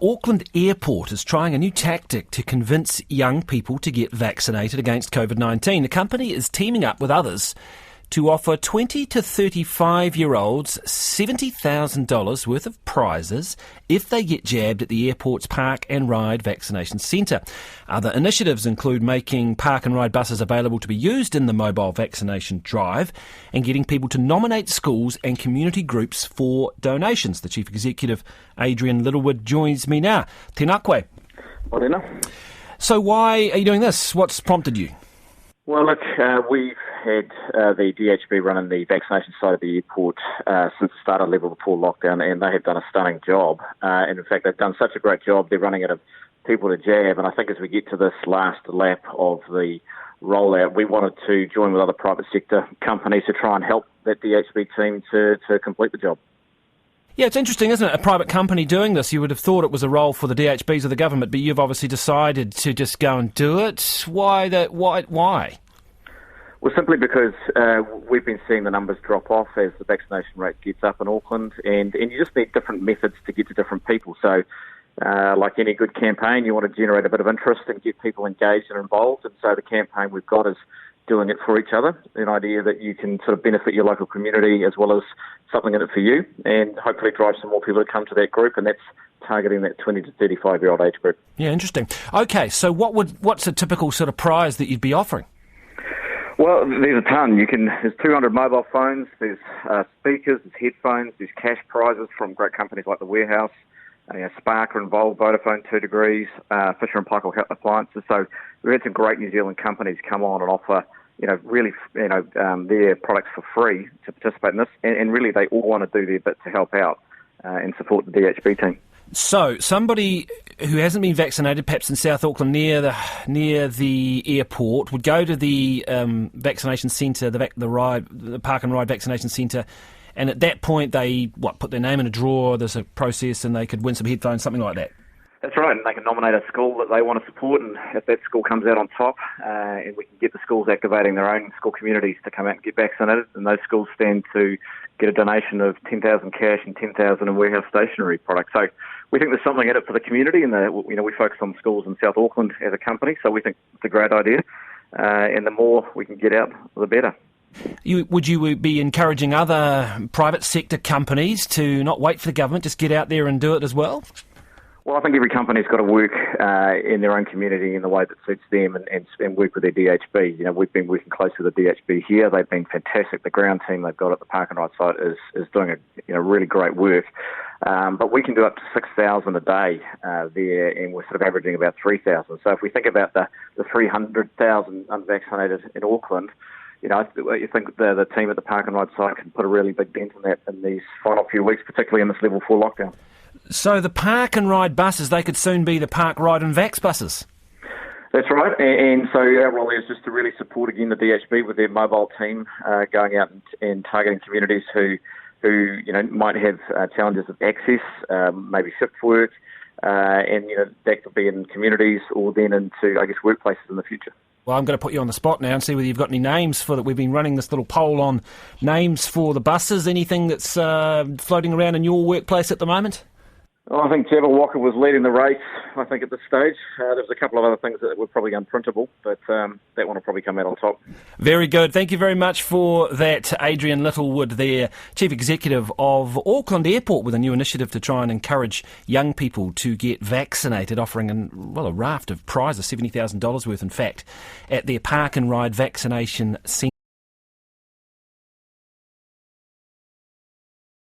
Auckland Airport is trying a new tactic to convince young people to get vaccinated against COVID-19. The company is teaming up with others to offer 20 to 35-year-olds $70,000 worth of prizes if they get jabbed at the airport's Park and Ride vaccination centre. Other initiatives include making Park and Ride buses available to be used in the mobile vaccination drive and getting people to nominate schools and community groups for donations. The Chief Executive, Adrian Littlewood, joins me now. Tēnā koe. Morena. So why are you doing this? What's prompted you? Well, look, we've had the DHB running the vaccination side of the airport since the start of level 4 lockdown, and they have done a stunning job. And in fact, they've done such a great job, they're running out of people to jab. And I think as we get to this last lap of the rollout, we wanted to join with other private sector companies to try and help that DHB team to complete the job. Yeah, it's interesting, isn't it? A private company doing this. You would have thought it was a role for the DHBs or the government, but you've obviously decided to just go and do it. Why? Well, simply because we've been seeing the numbers drop off as the vaccination rate gets up in Auckland, and you just need different methods to get to different people. So, like any good campaign, you want to generate a bit of interest and get people engaged and involved, and so the campaign we've got is doing it for each other, an idea that you can sort of benefit your local community as well as something in it for you, and hopefully drive some more people to come to that group, and that's targeting that 20 to 35-year-old age group. Yeah, interesting. Okay, so what's a typical sort of prize that you'd be offering? Well, there's a ton. There's 200 mobile phones, there's speakers, there's headphones, there's cash prizes from great companies like The Warehouse, Sparker involved, Vodafone, 2 Degrees, Fisher & Paykel Appliances. So we've had some great New Zealand companies come on and offer, their products for free to participate in this. And really they all want to do their bit to help out and support the DHB team. So somebody who hasn't been vaccinated, perhaps in South Auckland near the airport, would go to the vaccination centre, the Park and Ride vaccination centre, and at that point they put their name in a drawer. There's a process, and they could win some headphones, something like that. That's right, and they can nominate a school that they want to support, and if that school comes out on top, and we can get the schools activating their own school communities to come out and get vaccinated, and those schools stand to get a donation of 10,000 cash and 10,000 in warehouse stationery products. So we think there's something in it for the community, and we focus on schools in South Auckland as a company, so we think it's a great idea, and the more we can get out, the better. Would you be encouraging other private sector companies to not wait for the government, just get out there and do it as well? Well, I think every company's got to work in their own community in the way that suits them and work with their DHB. We've been working closely with the DHB here. They've been fantastic. The ground team they've got at the Park and Ride site is doing really great work. But we can do up to 6,000 a day there, and we're sort of averaging about 3,000. So if we think about the 300,000 unvaccinated in Auckland, you think the team at the Park and Ride site can put a really big dent in that in these final few weeks, particularly in this level 4 lockdown. So the Park and Ride buses, they could soon be the Park, Ride and Vax buses? That's right, and so our role is just to really support again the DHB with their mobile team going out and targeting communities who might have challenges of access, maybe shift work, and that could be in communities or then into, workplaces in the future. Well, I'm going to put you on the spot now and see whether you've got any names for that. We've been running this little poll on names for the buses. Anything that's floating around in your workplace at the moment? Well, I think Jabberwocker was leading the race, at this stage. There's a couple of other things that were probably unprintable, but that one will probably come out on top. Very good. Thank you very much for that, Adrian Littlewood there, Chief Executive of Auckland Airport, with a new initiative to try and encourage young people to get vaccinated, offering a raft of prizes, $70,000 worth, in fact, at their Park and Ride vaccination centre.